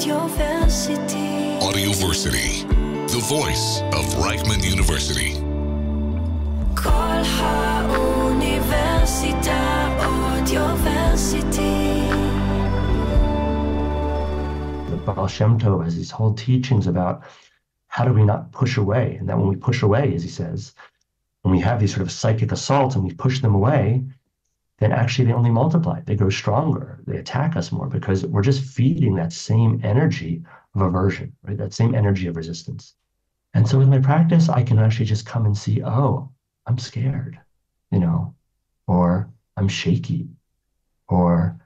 Audioversity. Audioversity, the voice of Reichman University. Kol ha'universita Audioversity. The Baal Shem Tov has these whole teachings about how do we not push away, and that when we push away, as he says, when we have these sort of psychic assaults and we push them away, then actually they only multiply. They grow stronger. They attack us more because we're just feeding that same energy of aversion, right? That same energy of resistance. And so with my practice, I can actually just come and see, oh, I'm scared, or I'm shaky, or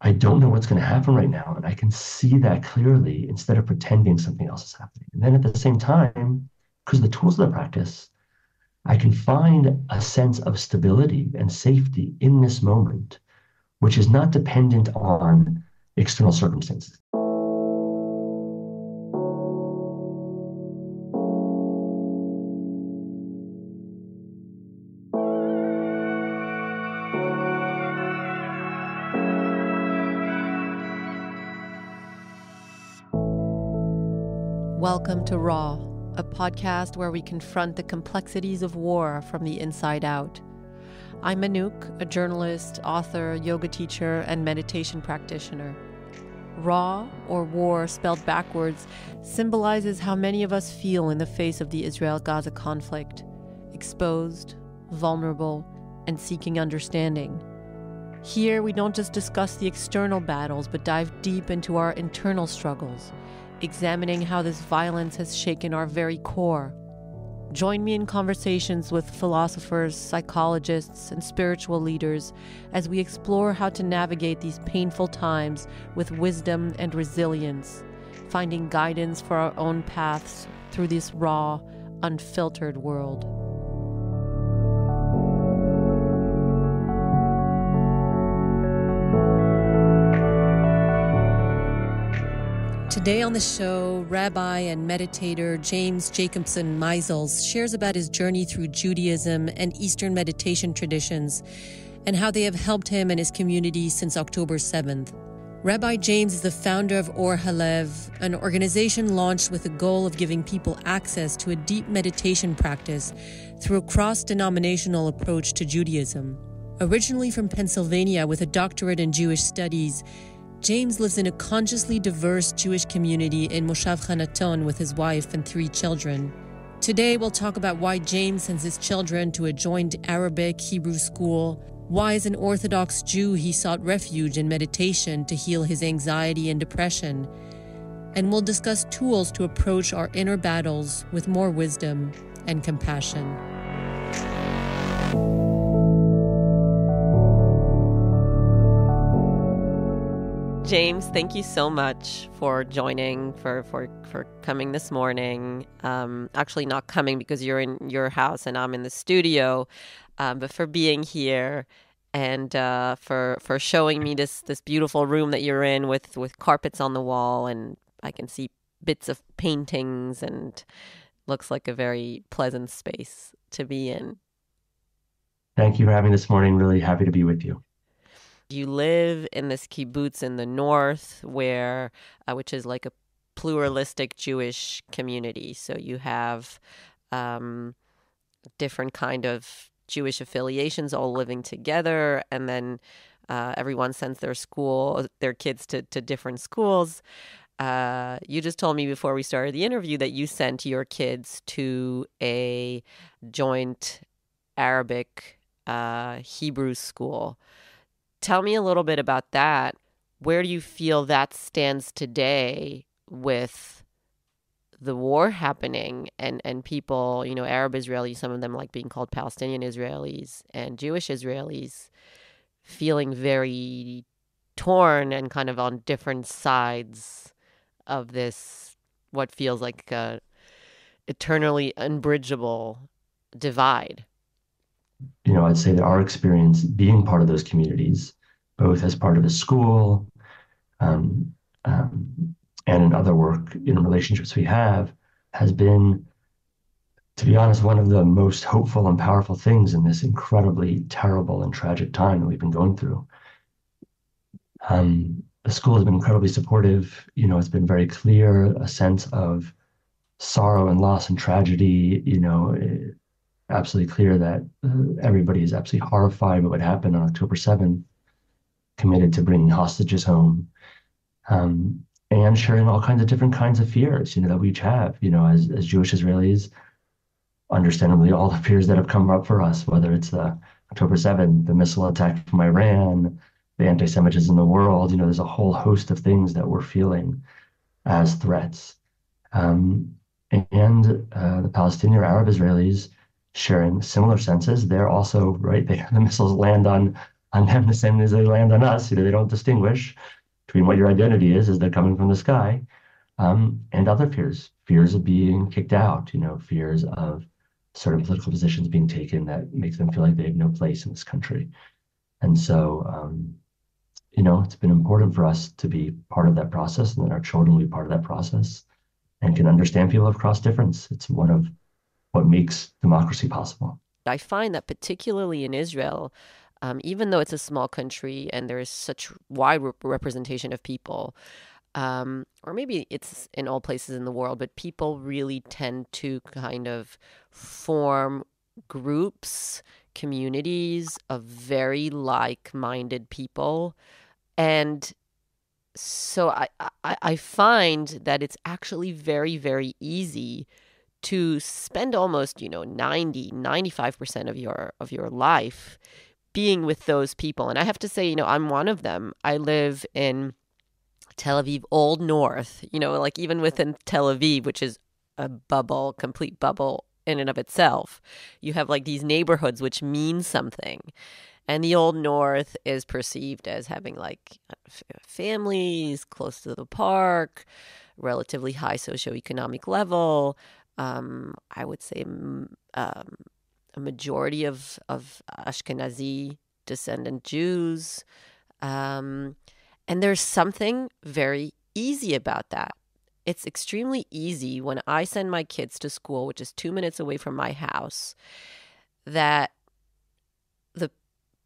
I don't know what's going to happen right now. And I can see that clearly instead of pretending something else is happening. And then at the same time, because of the tools of the practice, I can find a sense of stability and safety in this moment, which is not dependent on external circumstances. Welcome to Raw, a podcast where we confront the complexities of war from the inside out. I'm Anouk, a journalist, author, yoga teacher, and meditation practitioner. Raw, or war spelled backwards, symbolizes how many of us feel in the face of the Israel-Gaza conflict: exposed, vulnerable, and seeking understanding. Here, we don't just discuss the external battles, but dive deep into our internal struggles, examining how this violence has shaken our very core. Join me in conversations with philosophers, psychologists, and spiritual leaders as we explore how to navigate these painful times with wisdom and resilience, finding guidance for our own paths through this raw, unfiltered world. Today on the show, Rabbi and Meditator James Jacobsen-Maisels shares about his journey through Judaism and Eastern meditation traditions and how they have helped him and his community since October 7th. Rabbi James is the founder of Or Halev, an organization launched with the goal of giving people access to a deep meditation practice through a cross-denominational approach to Judaism. Originally from Pennsylvania with a doctorate in Jewish studies, James lives in a consciously diverse Jewish community in Moshav Hannaton with his wife and 3 children. Today, we'll talk about why James sends his children to a joint Arabic-Hebrew school, why as an Orthodox Jew he sought refuge in meditation to heal his anxiety and depression, and we'll discuss tools to approach our inner battles with more wisdom and compassion. James, thank you so much for joining, for coming this morning. Actually not coming because you're in your house and I'm in the studio, but for being here and for showing me this beautiful room that you're in with carpets on the wall, and I can see bits of paintings and looks like a very pleasant space to be in. Thank you for having me this morning. Really happy to be with you. You live in this kibbutz in the north, which is like a pluralistic Jewish community. So you have different kind of Jewish affiliations all living together, and then everyone sends their kids to different schools. You just told me before we started the interview that you sent your kids to a joint Arabic Hebrew school. Tell me a little bit about that. Where do you feel that stands today with the war happening and people, Arab Israelis, some of them like being called Palestinian Israelis, and Jewish Israelis feeling very torn and kind of on different sides of this, what feels like a eternally unbridgeable divide? I'd say that our experience being part of those communities, both as part of the school and in other work, relationships we have, has been, to be honest, one of the most hopeful and powerful things in this incredibly terrible and tragic time that we've been going through. the school has been incredibly supportive. It's been very clear, a sense of sorrow and loss and tragedy, absolutely clear that everybody is absolutely horrified by what happened on October 7th, committed to bringing hostages home, and sharing all kinds of different kinds of fears, that we each have, as Jewish Israelis, understandably, all the fears that have come up for us, whether it's the October 7th, the missile attack from Iran, the anti-Semitism in the world, there's a whole host of things that we're feeling as threats. And the Palestinian or Arab Israelis sharing similar senses. They're also, right, the missiles land on them the same as they land on us. They don't distinguish between what your identity is they're coming from the sky, and other fears of being kicked out, fears of certain political positions being taken that makes them feel like they have no place in this country. And so, it's been important for us to be part of that process, and that our children will be part of that process and can understand people of cross difference. It's one of what makes democracy possible. I find that particularly in Israel, even though it's a small country and there is such wide representation of people, or maybe it's in all places in the world, but people really tend to kind of form groups, communities of very like-minded people. And so I find that it's actually very, very easy to spend almost, 95% of your life being with those people. And I have to say, I'm one of them. I live in Tel Aviv, Old North, like even within Tel Aviv, which is a bubble, complete bubble in and of itself. You have like these neighborhoods which mean something. And the Old North is perceived as having like families close to the park, relatively high socioeconomic level. I would say a majority of Ashkenazi descendant Jews. And there's something very easy about that. It's extremely easy when I send my kids to school, which is 2 minutes away from my house, that the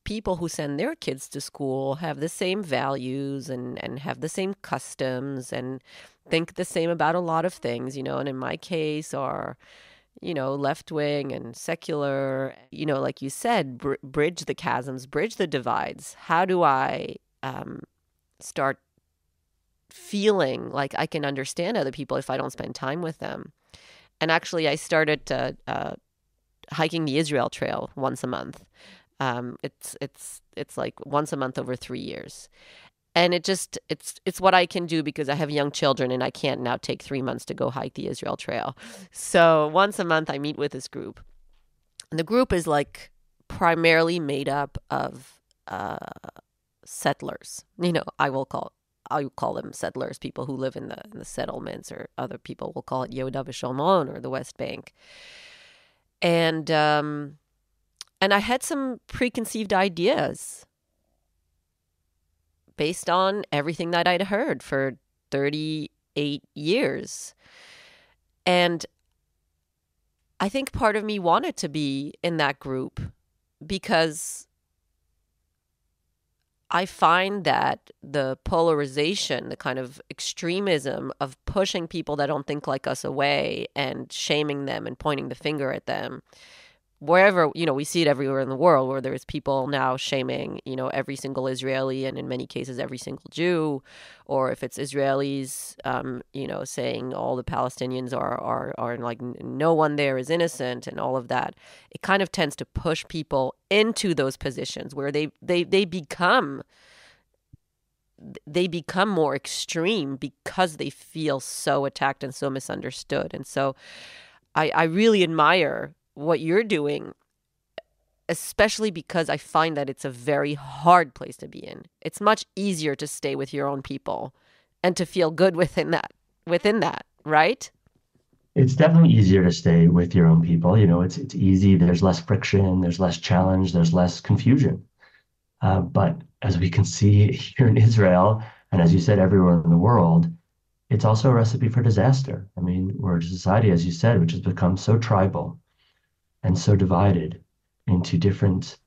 people who send their kids to school have the same values and have the same customs and think the same about a lot of things, and in my case are, left-wing and secular, like you said, bridge the chasms, bridge the divides. How do I start feeling like I can understand other people if I don't spend time with them? And actually, I started hiking the Israel Trail once a month. It's like once a month over 3 years. And it's what I can do because I have young children and I can't now take 3 months to go hike the Israel Trail. So once a month I meet with this group. And the group is like primarily made up of settlers. I will call them settlers, people who live in the settlements, or other people will call it Yehuda v'Shomron or the West Bank. And I had some preconceived ideas based on everything that I'd heard for 38 years. And I think part of me wanted to be in that group because I find that the polarization, the kind of extremism of pushing people that don't think like us away and shaming them and pointing the finger at them, wherever, we see it everywhere in the world, where there's people now shaming, every single Israeli, and in many cases every single Jew, or if it's Israelis, saying all the Palestinians are like no one there is innocent and all of that. It kind of tends to push people into those positions where they become more extreme because they feel so attacked and so misunderstood. And so I really admire what you're doing, especially because I find that it's a very hard place to be in. It's much easier to stay with your own people and to feel good within that, right? It's definitely easier to stay with your own people. It's easy. There's less friction. There's less challenge. There's less confusion. But as we can see here in Israel, and as you said, everywhere in the world, it's also a recipe for disaster. I mean, we're a society, as you said, which has become so tribal and so divided into different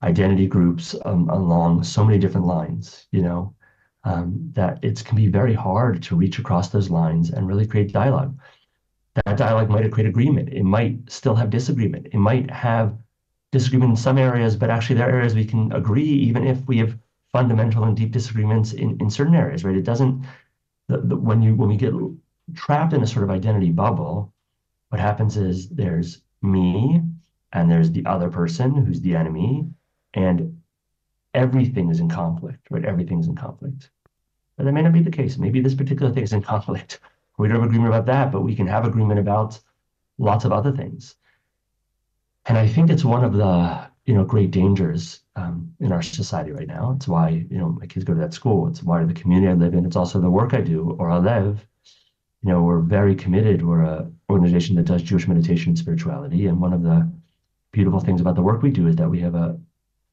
identity groups along so many different lines, that it can be very hard to reach across those lines and really create dialogue. That dialogue might create agreement. It might still have disagreement. It might have disagreement in some areas, but actually there are areas we can agree, even if we have fundamental and deep disagreements in certain areas, right? It doesn't, when we get trapped in a sort of identity bubble, what happens is there's me and there's the other person who's the enemy, and everything is in conflict, right? Everything's in conflict. But that may not be the case. Maybe this particular thing is in conflict. We don't have agreement about that, but we can have agreement about lots of other things. And I think it's one of the great dangers in our society right now. It's why my kids go to that school. It's why the community I live in. It's also the work I do, Or Halev. We're very committed. We're an organization that does Jewish meditation and spirituality. And one of the beautiful things about the work we do is that we have a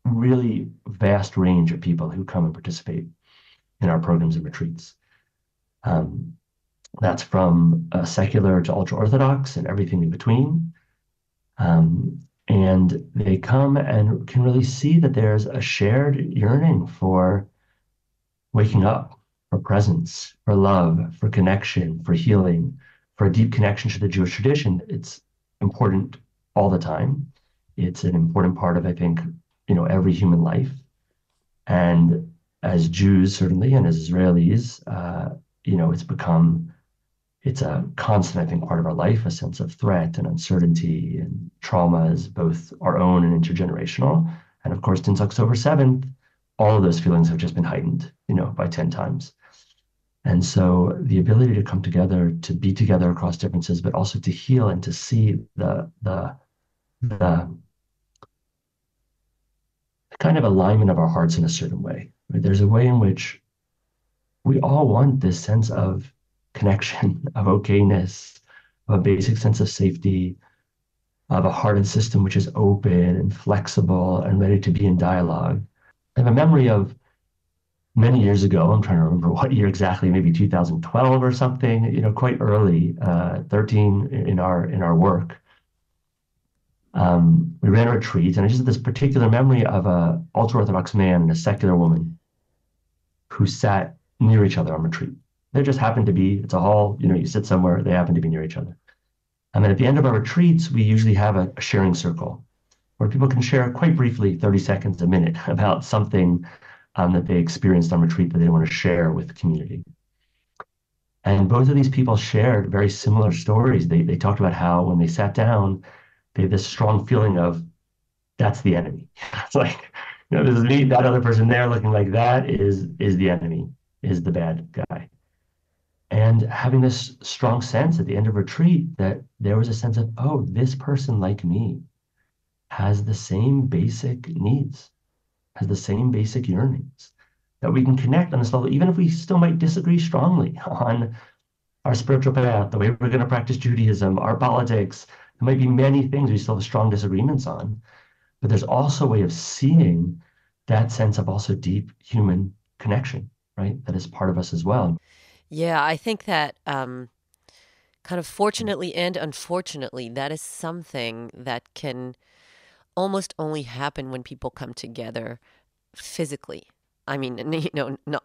really vast range of people who come and participate in our programs and retreats. That's from secular to ultra-Orthodox and everything in between. And they come and can really see that there's a shared yearning for waking up, for presence, for love, for connection, for healing, for a deep connection to the Jewish tradition. It's important all the time. It's an important part of, I think, every human life. And as Jews, certainly, and as Israelis, it's a constant, I think, part of our life, a sense of threat and uncertainty and trauma is both our own and intergenerational. And of course, since October 7th, all of those feelings have just been heightened, by 10 times. And so the ability to come together, to be together across differences, but also to heal and to see the kind of alignment of our hearts in a certain way. Right? There's a way in which we all want this sense of connection, of okayness, of a basic sense of safety, of a heart and system which is open and flexible and ready to be in dialogue. I have a memory of many years ago, I'm trying to remember what year exactly, maybe 2012 or something, quite early, 13 in our work. We ran a retreat, and I just had this particular memory of a ultra-Orthodox man and a secular woman who sat near each other on retreat. They just happened to be, it's a hall, you sit somewhere, they happen to be near each other. And then at the end of our retreats, we usually have a sharing circle where people can share quite briefly, 30 seconds, a minute, about something that they experienced on retreat that they want to share with the community. And both of these people shared very similar stories. They talked about how when they sat down, they had this strong feeling of, that's the enemy. It's like, this is me, that other person there looking like that is the enemy, is the bad guy. And having this strong sense at the end of retreat that there was a sense of, oh, this person like me has the same basic needs, has the same basic yearnings, that we can connect on this level, even if we still might disagree strongly on our spiritual path, the way we're going to practice Judaism, our politics. There might be many things we still have strong disagreements on, but there's also a way of seeing that sense of also deep human connection, right? That is part of us as well. Yeah, I think that kind of fortunately and unfortunately, that is something that can almost only happen when people come together physically. I mean,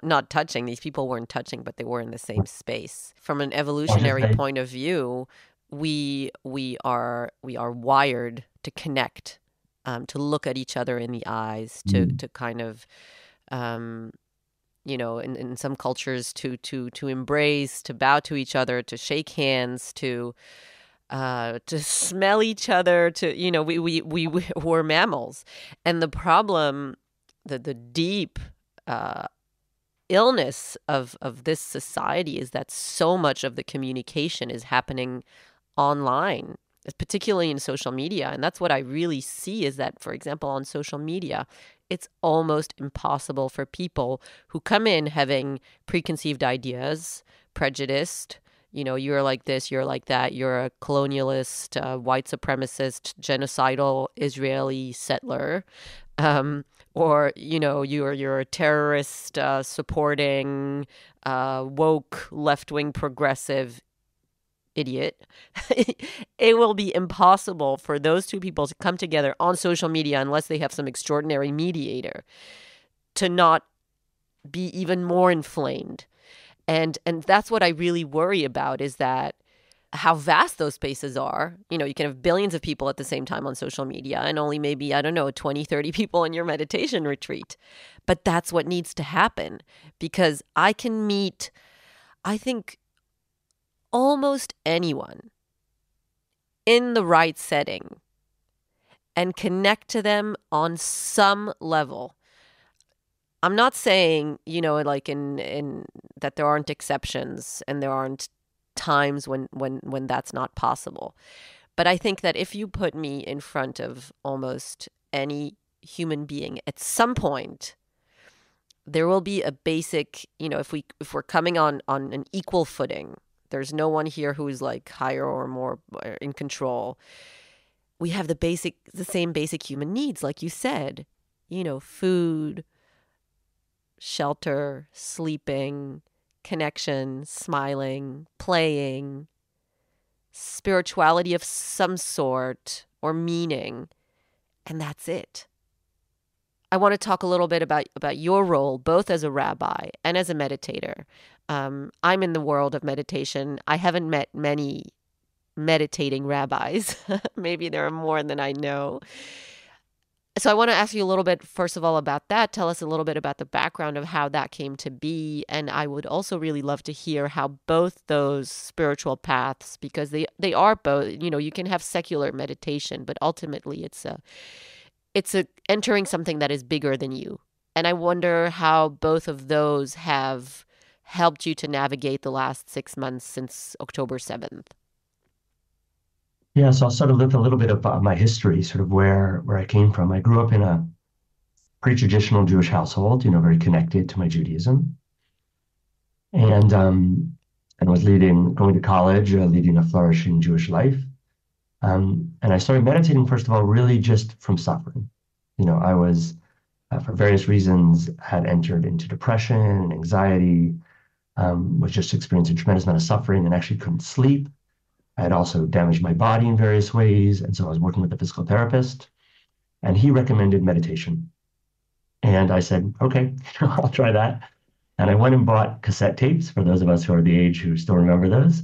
not touching. These people weren't touching, but they were in the same space. From an evolutionary point of view, we are wired to connect, to look at each other in the eyes, to kind of in some cultures to embrace, to bow to each other, to shake hands, to smell each other, we're mammals. And the problem, the deep illness of this society is that so much of the communication is happening online, particularly in social media. And that's what I really see is that, for example, on social media, it's almost impossible for people who come in having preconceived ideas, prejudiced, you're like this, you're like that, you're a colonialist, white supremacist, genocidal Israeli settler, or, you're a terrorist supporting woke left-wing progressive idiot. It will be impossible for those two people to come together on social media unless they have some extraordinary mediator to not be even more inflamed. And that's what I really worry about, is that how vast those spaces are. You know, you can have billions of people at the same time on social media and only maybe, 20, 30 people in your meditation retreat. But that's what needs to happen, because I can meet, I think, almost anyone in the right setting and connect to them on some level. I'm not saying, like in that there aren't exceptions and there aren't times when that's not possible. But I think that if you put me in front of almost any human being, at some point, there will be a basic, if we're coming on an equal footing, there's no one here who is like higher or more in control. We have the same basic human needs, like you said, food, shelter, sleeping, connection, smiling, playing, spirituality of some sort or meaning, and that's it. I want to talk a little bit about your role, both as a rabbi and as a meditator. I'm in the world of meditation. I haven't met many meditating rabbis. Maybe there are more than I know. So I want to ask you a little bit, first of all, about that. Tell us a little bit about the background of how that came to be. And I would also really love to hear how both those spiritual paths, because they are both, you can have secular meditation, but ultimately it's a entering something that is bigger than you. And I wonder how both of those have helped you to navigate the last 6 months since October 7th. Yeah, so I'll sort of look a little bit about my history, sort of where I came from. I grew up in a pretty traditional Jewish household, very connected to my Judaism. And was going to college, leading a flourishing Jewish life. And I started meditating, first of all, really just from suffering. I was, for various reasons, had entered into depression and anxiety, was just experiencing a tremendous amount of suffering and actually couldn't sleep. I had also damaged my body in various ways. And so I was working with a physical therapist, and he recommended meditation. And I said, okay, I'll try that. And I went and bought cassette tapes, for those of us who are the age who still remember those.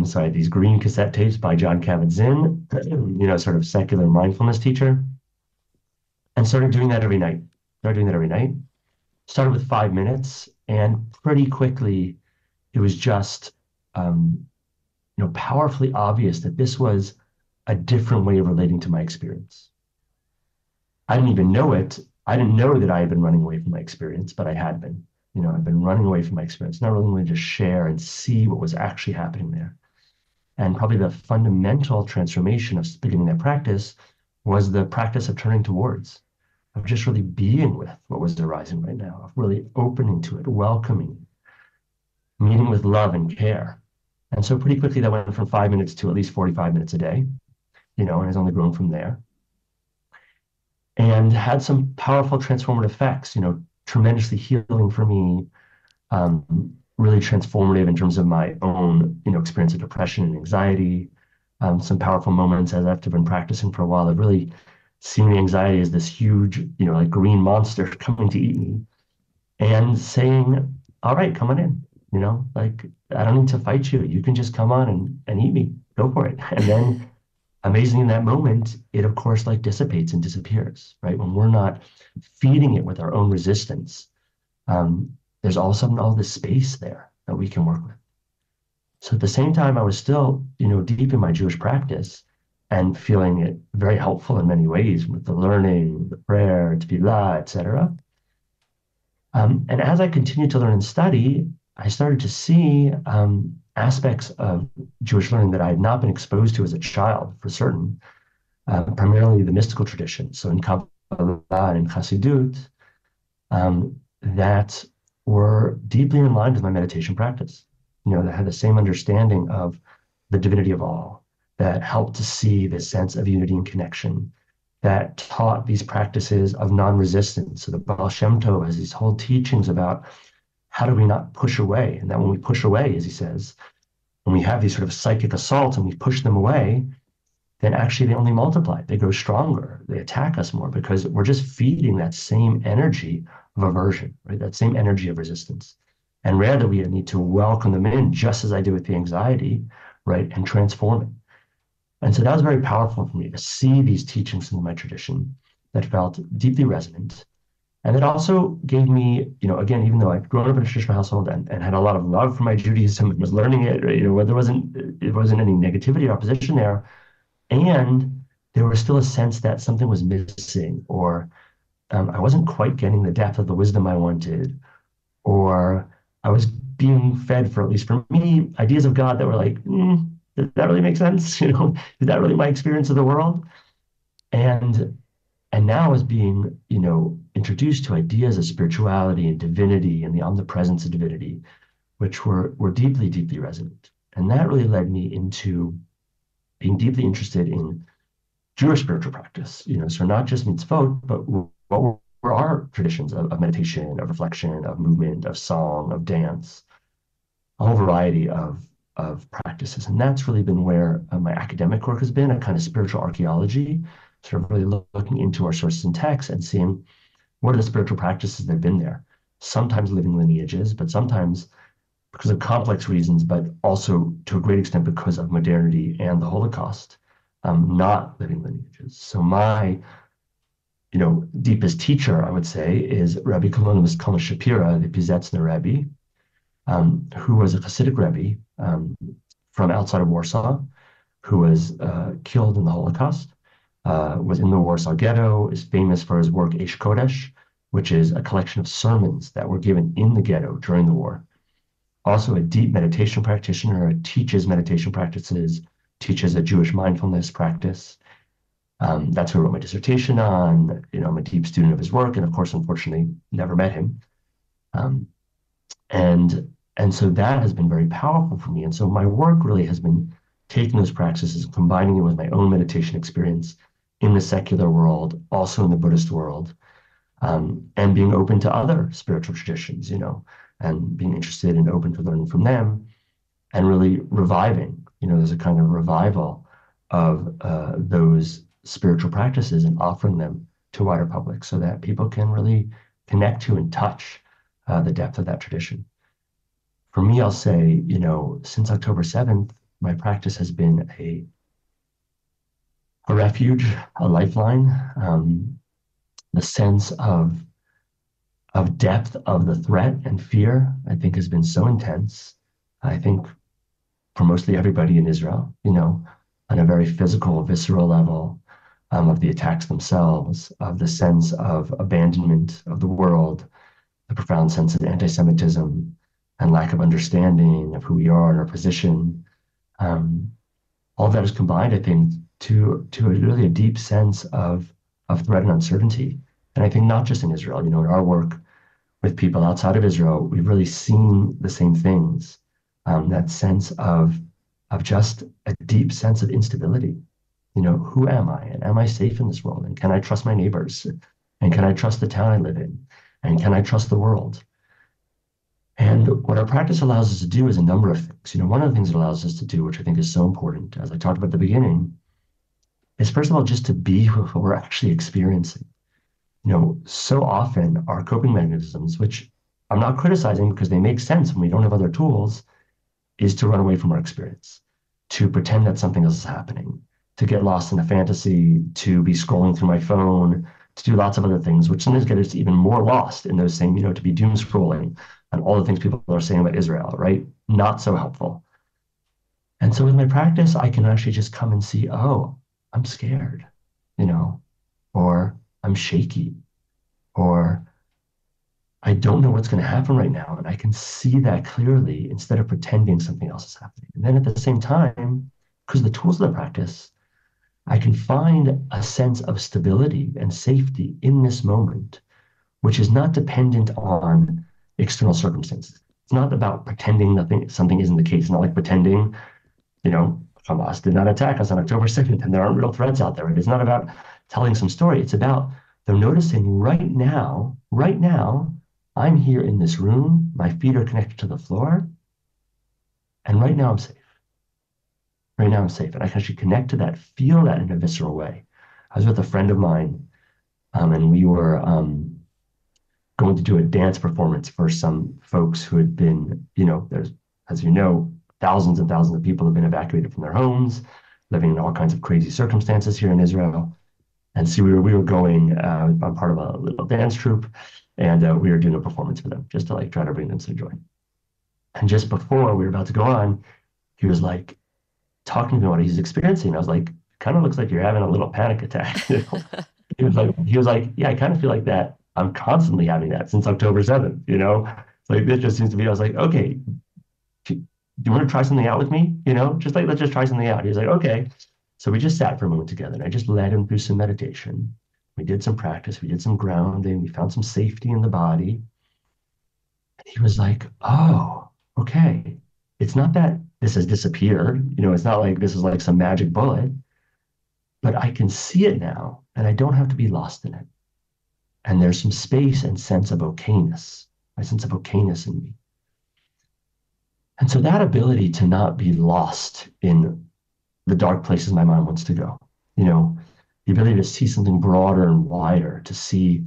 So I had these green cassette tapes by John Kabat-Zinn, sort of secular mindfulness teacher, and started doing that every night. Started with 5 minutes, and pretty quickly it was just, powerfully obvious that this was a different way of relating to my experience. I didn't even know it. I didn't know that I had been running away from my experience, but I had been. I've been running away from my experience, not really willing to share and see what was actually happening there. And probably the fundamental transformation of beginning that practice was the practice of turning towards, of just really being with what was arising right now, of really opening to it, welcoming, meeting with love and care. And so pretty quickly that went from 5 minutes to at least 45 minutes a day, and has only grown from there. And had some powerful transformative effects, tremendously healing for me, really transformative in terms of my own, experience of depression and anxiety. Some powerful moments as I've been practicing for a while of really seeing the anxiety as this huge, like green monster coming to eat me, and saying, all right, come on in, like, I don't need to fight you. You can just come on and eat me. Go for it. And then amazingly in that moment, it of course like dissipates and disappears, right? When we're not feeding it with our own resistance, there's all of a sudden all this space there that we can work with. So at the same time, I was still, deep in my Jewish practice and feeling it very helpful in many ways with the learning, the prayer, tefillah, etc. And as I continued to learn and study, I started to see aspects of Jewish learning that I had not been exposed to as a child, for certain, primarily the mystical tradition. So in Kabbalah and in Chassidut, that were deeply in line with my meditation practice, that had the same understanding of the divinity of all, that helped to see this sense of unity and connection, that taught these practices of non-resistance. So the Baal Shem Tov has these whole teachings about how do we not push away? And that when we push away, as he says, when we have these sort of psychic assaults and we push them away, then actually they only multiply. They grow stronger. They attack us more because we're just feeding that same energy of aversion, right? That same energy of resistance. And rather, we need to welcome them in, just as I did with the anxiety, right? And transform it. And so that was very powerful for me to see these teachings in my tradition that felt deeply resonant. And it also gave me, again, even though I'd grown up in a traditional household and had a lot of love for my Judaism and was learning it, there wasn't any negativity or opposition there. And there was still a sense that something was missing, or I wasn't quite getting the depth of the wisdom I wanted, or I was being fed, for at least for me, ideas of God that were like, does that really make sense? Is that really my experience of the world? And now as being, introduced to ideas of spirituality and divinity and the omnipresence of divinity, which were deeply, deeply resonant. And that really led me into being deeply interested in Jewish spiritual practice, so not just mitzvot, but what were our traditions of meditation, of reflection, of movement, of song, of dance, a whole variety of practices. And that's really been where my academic work has been, a kind of spiritual archaeology, sort of really looking into our sources and texts and seeing what are the spiritual practices that have been there, sometimes living lineages, but sometimes because of complex reasons, but also to a great extent because of modernity and the Holocaust, not living lineages. So my, deepest teacher, I would say, is Rabbi Kalonimus Kalma Shapira, the Pizetzner Rebbe, who was a Hasidic Rebbe from outside of Warsaw, who was killed in the Holocaust, was in the Warsaw Ghetto, is famous for his work Eish Kodesh, which is a collection of sermons that were given in the ghetto during the war. Also a deep meditation practitioner, teaches meditation practices, teaches a Jewish mindfulness practice. That's who I wrote my dissertation on. I'm a deep student of his work, and of course, unfortunately, never met him. And so that has been very powerful for me. And so my work really has been taking those practices, combining it with my own meditation experience in the secular world, also in the Buddhist world, and being open to other spiritual traditions, and being interested and open to learning from them, and really reviving, there's a kind of revival of those spiritual practices and offering them to a wider public so that people can really connect to and touch the depth of that tradition. For me, I'll say, since October 7th, my practice has been a refuge, a lifeline, the sense of depth of the threat and fear, I think, has been so intense. I think for mostly everybody in Israel, on a very physical, visceral level, of the attacks themselves, of the sense of abandonment of the world, the profound sense of anti-Semitism and lack of understanding of who we are and our position. All of that is combined, I think, to really a deep sense of threat and uncertainty. And I think not just in Israel, in our work with people outside of Israel, we've really seen the same things. That sense of just a deep sense of instability. Who am I? And am I safe in this world? And can I trust my neighbors? And can I trust the town I live in? And can I trust the world? And what our practice allows us to do is a number of things. One of the things it allows us to do, which I think is so important, as I talked about at the beginning, is first of all, just to be with what we're actually experiencing. So often our coping mechanisms, which I'm not criticizing because they make sense when we don't have other tools, is to run away from our experience, to pretend that something else is happening, to get lost in a fantasy, to be scrolling through my phone, to do lots of other things, which sometimes get us even more lost in those same, to be doom scrolling and all the things people are saying about Israel, right? Not so helpful. And so with my practice, I can actually just come and see, oh, I'm scared, or I'm shaky, or I don't know what's going to happen right now. And I can see that clearly instead of pretending something else is happening. And then at the same time, because the tools of the practice, I can find a sense of stability and safety in this moment, which is not dependent on external circumstances. It's not about pretending something isn't the case. It's not like pretending, Hamas did not attack us on October 2nd and there aren't real threats out there. It is not about telling some story. It's about they're noticing right now, I'm here in this room, my feet are connected to the floor, and right now I'm safe. Right now I'm safe. And I can actually connect to that, feel that in a visceral way. I was with a friend of mine, and we were going to do a dance performance for some folks who had been, there's, as you know, thousands and thousands of people have been evacuated from their homes, living in all kinds of crazy circumstances here in Israel. And so we were going, I'm part of a little dance troupe, and we were doing a performance for them just to like try to bring them some joy. And just before we were about to go on, he was like talking to me about what he's experiencing. I was like, kind of looks like you're having a little panic attack. He was like, yeah, I kind of feel like that. I'm constantly having that since October 7th, It's like, this just seems to be, I was like, okay, do you want to try something out with me? Just like, let's just try something out. He was like, okay. So we just sat for a moment together and I just led him through some meditation. We did some practice. We did some grounding. We found some safety in the body. And he was like, oh, okay. It's not that this has disappeared. It's not like this is like some magic bullet, but I can see it now and I don't have to be lost in it. And there's some space and sense of okayness, my sense of okayness in me. And so that ability to not be lost in the dark places my mind wants to go, the ability to see something broader and wider, to see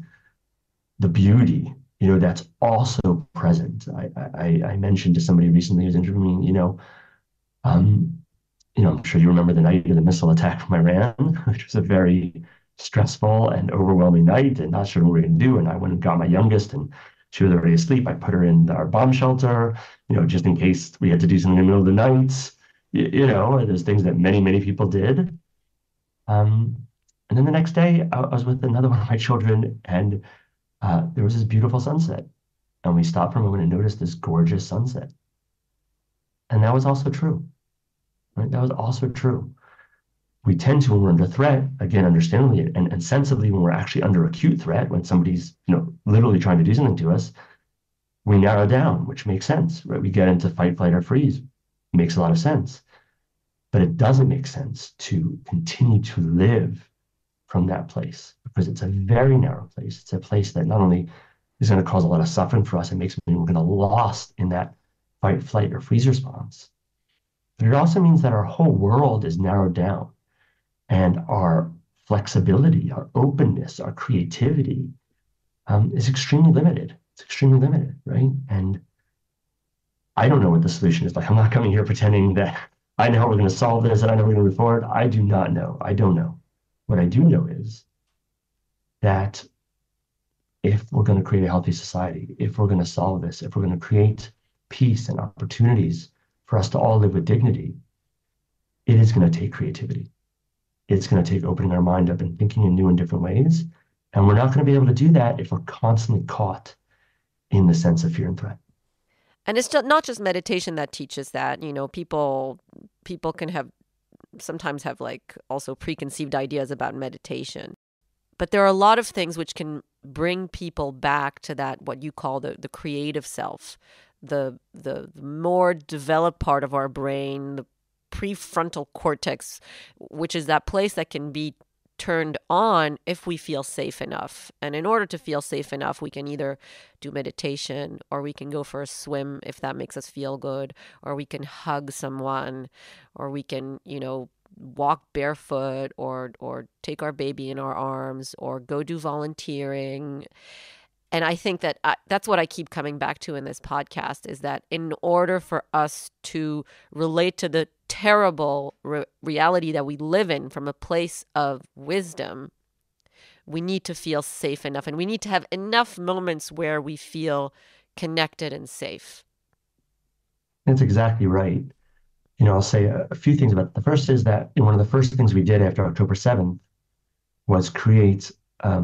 the beauty, that's also present. I mentioned to somebody recently who's interviewing me, I'm sure you remember the night of the missile attack from Iran, which was a very stressful and overwhelming night and not sure what we were going to do. And I went and got my youngest and she was already asleep. I put her in our bomb shelter, just in case we had to do something in the middle of the night. There's things that many, many people did. And then the next day I was with another one of my children and there was this beautiful sunset. And we stopped for a moment and noticed this gorgeous sunset. And that was also true. Right? That was also true. We tend to, when we're under threat, again, understandably and sensibly, when we're actually under acute threat, when somebody's, literally trying to do something to us, we narrow down, which makes sense, right? We get into fight, flight, or freeze. It makes a lot of sense. But it doesn't make sense to continue to live from that place because it's a very narrow place. It's a place that not only is going to cause a lot of suffering for us, it makes me we're going to lost in that fight, flight, or freeze response. But it also means that our whole world is narrowed down. And our flexibility, our openness, our creativity is extremely limited. It's extremely limited, right? And I don't know what the solution is. Like, I'm not coming here pretending that I know how we're going to solve this and I know we're going to move forward. I do not know. I don't know. What I do know is that if we're going to create a healthy society, if we're going to solve this, if we're going to create peace and opportunities for us to all live with dignity, it is going to take creativity. It's going to take opening our mind up and thinking in new and different ways. And we're not going to be able to do that if we're constantly caught in the sense of fear and threat. And it's not just meditation that teaches that. People can sometimes have like also preconceived ideas about meditation. But there are a lot of things which can bring people back to that, what you call the creative self, the more developed part of our brain, the prefrontal cortex, which is that place that can be turned on if we feel safe enough. And in order to feel safe enough, we can either do meditation or we can go for a swim if that makes us feel good, or we can hug someone, or we can, walk barefoot or take our baby in our arms or go do volunteering. And I think that that's what I keep coming back to in this podcast, is that in order for us to relate to the terrible reality that we live in from a place of wisdom, we need to feel safe enough, and we need to have enough moments where we feel connected and safe. That's exactly right. I'll say a few things about it. The first is that one of the first things we did after October 7th was create a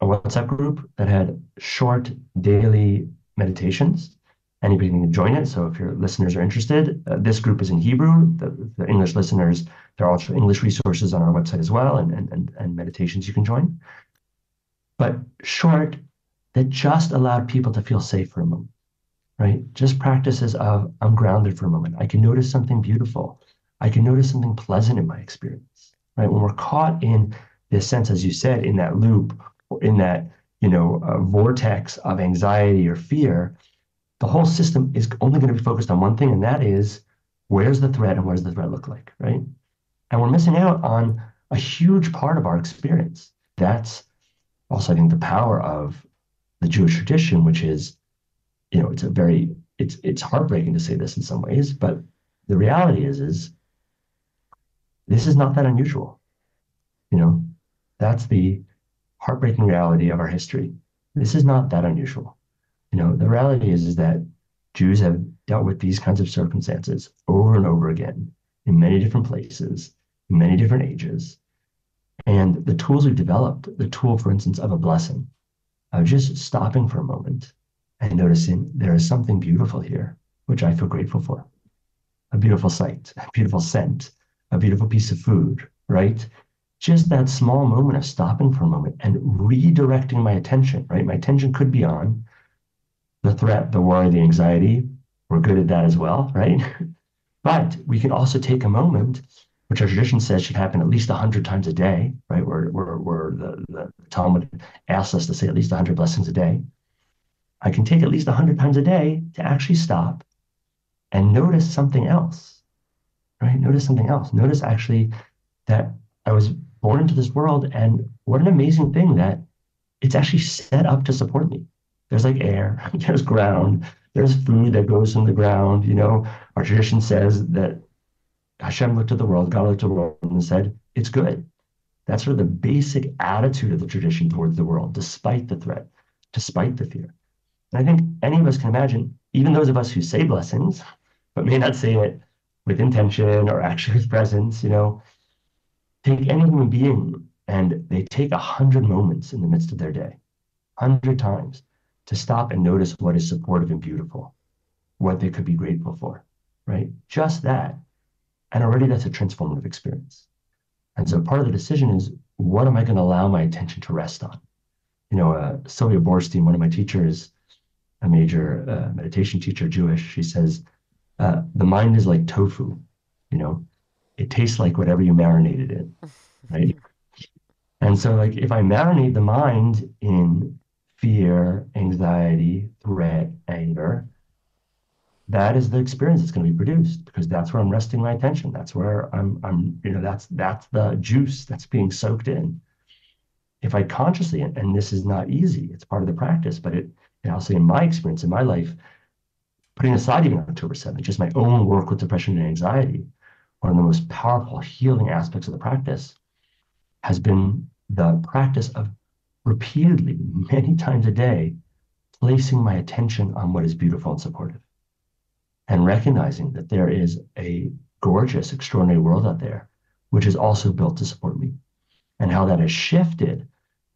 WhatsApp group that had short daily meditations. Anybody can join it. So if your listeners are interested, this group is in Hebrew. The English listeners, there are also English resources on our website as well, and meditations you can join. But short, that just allowed people to feel safe for a moment, right? Just practices of, I'm grounded for a moment. I can notice something beautiful. I can notice something pleasant in my experience, right? When we're caught in this sense, as you said, in that loop, or in that, vortex of anxiety or fear, the whole system is only going to be focused on one thing, and that is Where's the threat and what does the threat look like, right? And we're missing out on a huge part of our experience. That's also, I think, the power of the Jewish tradition, which is, it's heartbreaking to say this in some ways, but the reality is this is not that unusual. That's the heartbreaking reality of our history. This is not that unusual. The reality is that Jews have dealt with these kinds of circumstances over and over again in many different places, in many different ages. And the tools we've developed, the tool, for instance, of a blessing, of just stopping for a moment and noticing there is something beautiful here, which I feel grateful for. A beautiful sight, a beautiful scent, a beautiful piece of food, right? Just that small moment of stopping for a moment and redirecting my attention, right? My attention could be on the threat, the worry, the anxiety. We're good at that as well, right? But we can also take a moment, which our tradition says should happen at least 100 times a day, right? Where the Talmud asks us to say at least 100 blessings a day. I can take at least 100 times a day to actually stop and notice something else, right? Notice something else. Notice actually that I was born into this world, and what an amazing thing that it's actually set up to support me. There's like air, there's ground, there's food that goes from the ground. Our tradition says that Hashem looked at the world, God looked at the world and said, it's good. That's sort of the basic attitude of the tradition towards the world, despite the threat, despite the fear. And I think any of us can imagine, even those of us who say blessings, but may not say it with intention or actually with presence, take any human being and they take 100 moments in the midst of their day, 100 times, to stop and notice what is supportive and beautiful, what they could be grateful for, right? Just that. And already that's a transformative experience. And so part of the decision is, what am I going to allow my attention to rest on? Sylvia Boorstein, one of my teachers, a major meditation teacher, Jewish, she says, the mind is like tofu, it tastes like whatever you marinated in, right? And so like if I marinate the mind in fear, anxiety, threat, anger, that is the experience that's going to be produced, because that's where I'm resting my attention. That's where that's the juice that's being soaked in. If I consciously, and this is not easy, it's part of the practice, but I'll say in my experience, in my life, putting aside even October 7th, just my own work with depression and anxiety, one of the most powerful healing aspects of the practice has been the practice of repeatedly, many times a day, placing my attention on what is beautiful and supportive, and recognizing that there is a gorgeous, extraordinary world out there, which is also built to support me, and how that has shifted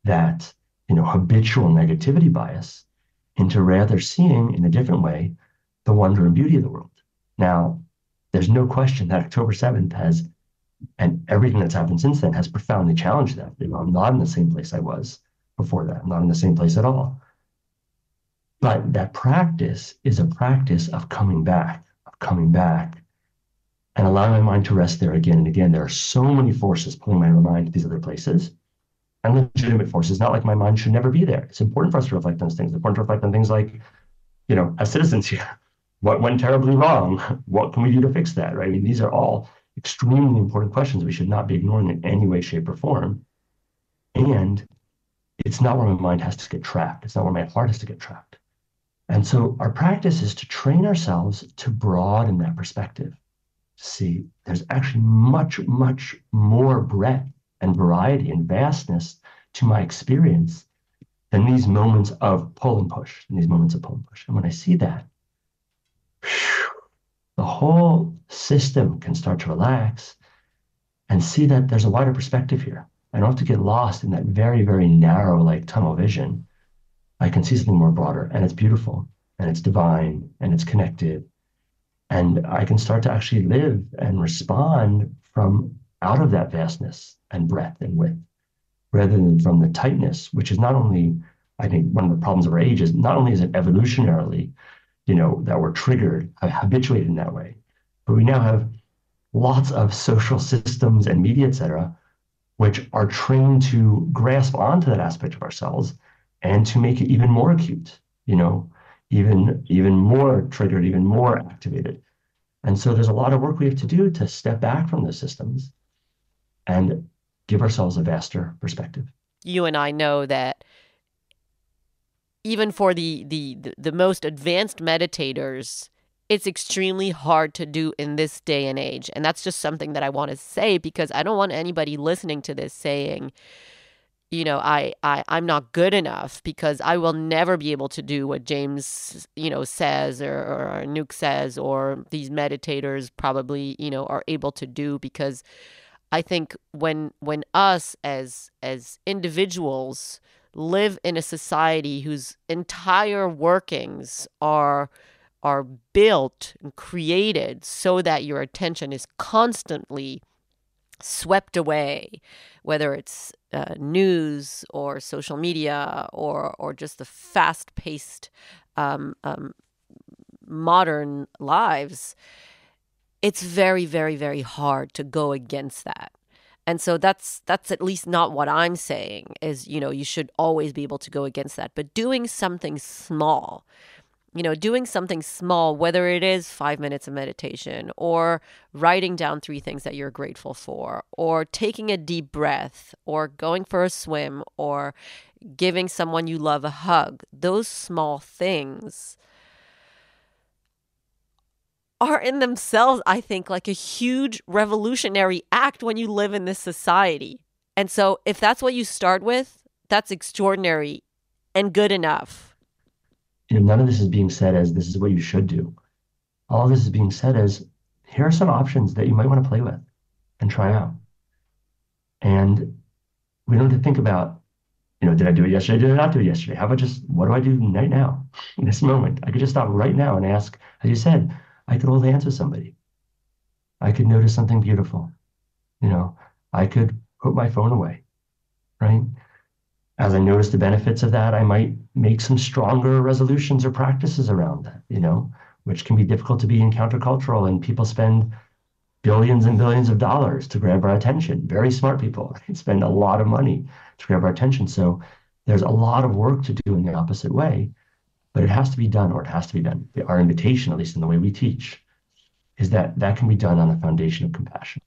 that, habitual negativity bias into rather seeing in a different way the wonder and beauty of the world. Now, there's no question that October 7th has, and everything that's happened since then has profoundly challenged that. I'm not in the same place I was before that. I'm not in the same place at all. But that practice is a practice of coming back, and allowing my mind to rest there again and again. There are so many forces pulling my mind to these other places, and legitimate forces. Not like my mind should never be there. It's important for us to reflect on those things. It's important to reflect on things like, as citizens here, what went terribly wrong? What can we do to fix that, right? I mean, these are all extremely important questions we should not be ignoring in any way, shape, or form. And it's not where my mind has to get trapped. It's not where my heart has to get trapped. And so our practice is to train ourselves to broaden that perspective. See, there's actually much, much more breadth and variety and vastness to my experience than these moments of pull and push, and when I see that, the whole system can start to relax and see that there's a wider perspective here. I don't have to get lost in that very, very narrow, like tunnel vision. I can see something more broader, and it's beautiful, and it's divine, and it's connected. And I can start to actually live and respond from out of that vastness and breadth and width, rather than from the tightness, which is not only, I think, one of the problems of our age is not only is it evolutionarily, that we're triggered, habituated in that way, but we now have lots of social systems and media, et cetera, which are trained to grasp onto that aspect of ourselves and to make it even more acute, even more triggered, even more activated. And so there's a lot of work we have to do to step back from those systems and give ourselves a vaster perspective. You and I know that even for the most advanced meditators, it's extremely hard to do in this day and age. And that's just something that I want to say, because I don't want anybody listening to this saying, I'm not good enough, because I will never be able to do what James, says or Nuke says, or these meditators probably, are able to do. Because I think when us as individuals live in a society whose entire workings are built and created so that your attention is constantly swept away, whether it's news or social media or just the fast-paced modern lives, it's very, very, very hard to go against that. And so that's at least not what I'm saying is, you should always be able to go against that. But doing something small, whether it is 5 minutes of meditation or writing down 3 things that you're grateful for, or taking a deep breath, or going for a swim, or giving someone you love a hug, those small things are in themselves, I think, like a huge revolutionary act when you live in this society. And so if that's what you start with, that's extraordinary and good enough. None of this is being said as this is what you should do. All of this is being said as here are some options that you might want to play with and try out. And we don't have to think about, did I do it yesterday? Did I not do it yesterday? How about just, what do I do right now in this moment? I could just stop right now and ask, as you said, I could hold hands with somebody. I could notice something beautiful. I could put my phone away, right? As I notice the benefits of that, I might make some stronger resolutions or practices around that, which can be difficult to be in countercultural, and people spend billions and billions of dollars to grab our attention. Very smart people spend a lot of money to grab our attention. So there's a lot of work to do in the opposite way, but it has to be done, or it has to be done. Our invitation, at least in the way we teach, is that can be done on a foundation of compassion,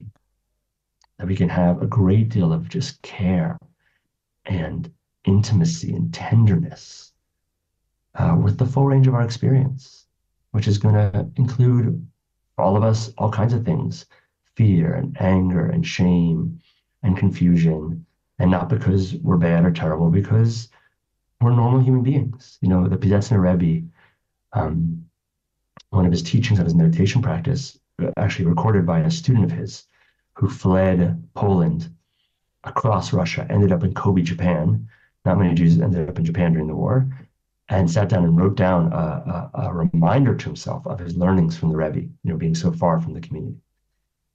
that we can have a great deal of just care and intimacy and tenderness with the full range of our experience, which is going to include, for all of us, all kinds of things: fear and anger and shame and confusion, and not because we're bad or terrible, because we're normal human beings. The Piaseczner Rebbe, one of his teachings on his meditation practice, actually recorded by a student of his who fled Poland across Russia, ended up in Kobe, Japan. Not many Jews ended up in Japan during the war, and sat down and wrote down a reminder to himself of his learnings from the Rebbe, being so far from the community.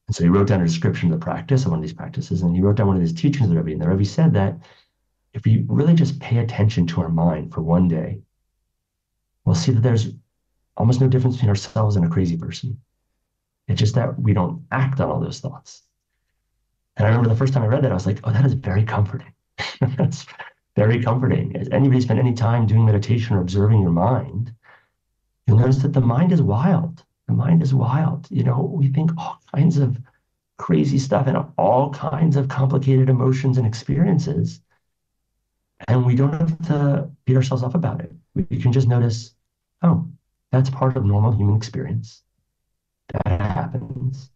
And so he wrote down a description of the practice, of one of these practices, and he wrote down one of his teachings of the Rebbe. And the Rebbe said that if we really just pay attention to our mind for one day, we'll see that there's almost no difference between ourselves and a crazy person. It's just that we don't act on all those thoughts. And I remember the first time I read that, I was like, oh, that is very comforting. That's very comforting. As anybody spent any time doing meditation or observing your mind, you'll notice that the mind is wild. The mind is wild. We think all kinds of crazy stuff and all kinds of complicated emotions and experiences. And we don't have to beat ourselves up about it. We can just notice, oh, that's part of normal human experience. That happens.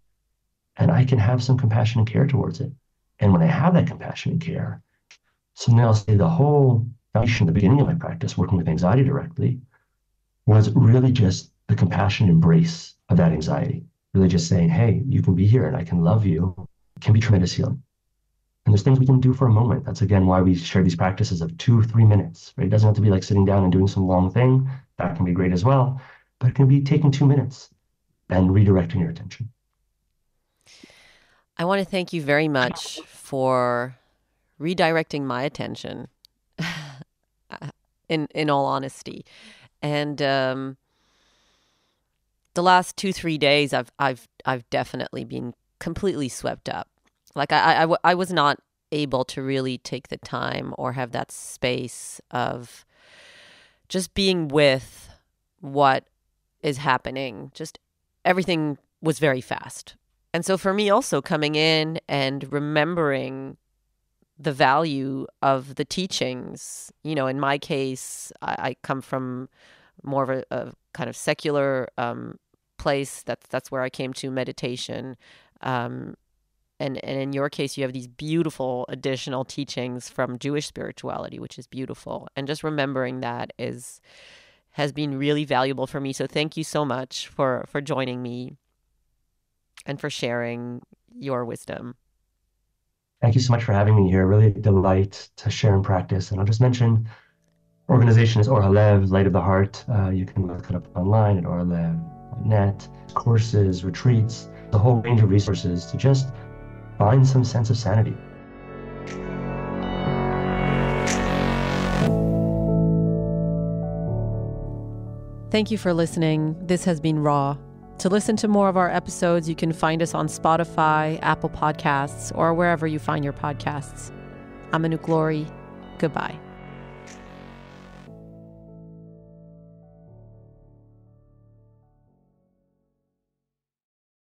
And I can have some compassion and care towards it. And when I have that compassion and care, so now I'll say the whole foundation at the beginning of my practice, working with anxiety directly, was really just the compassion embrace of that anxiety. Really just saying, hey, you can be here and I can love you. It can be tremendous healing. And there's things we can do for a moment. That's, again, why we share these practices of 2-3 minutes. Right? It doesn't have to be like sitting down and doing some long thing. That can be great as well. But it can be taking 2 minutes and redirecting your attention. I want to thank you very much for redirecting my attention, in all honesty. And the last 2-3 days, I've definitely been completely swept up. Like I was not able to really take the time or have that space of just being with what is happening, just everything was very fast. And so for me also, coming in and remembering the value of the teachings, in my case, I come from more of a kind of secular place. That's where I came to meditation. And in your case, you have these beautiful additional teachings from Jewish spirituality, which is beautiful. And just remembering that has been really valuable for me. So thank you so much for joining me and for sharing your wisdom. Thank you so much for having me here. Really a delight to share and practice. And I'll just mention, organization is Or Halev, Light of the Heart. You can look it up online at orhalev.net. Courses, retreats, a whole range of resources to just find some sense of sanity. Thank you for listening. This has been Raw. To listen to more of our episodes, you can find us on Spotify, Apple Podcasts, or wherever you find your podcasts. I'm Anouk Glory. Goodbye.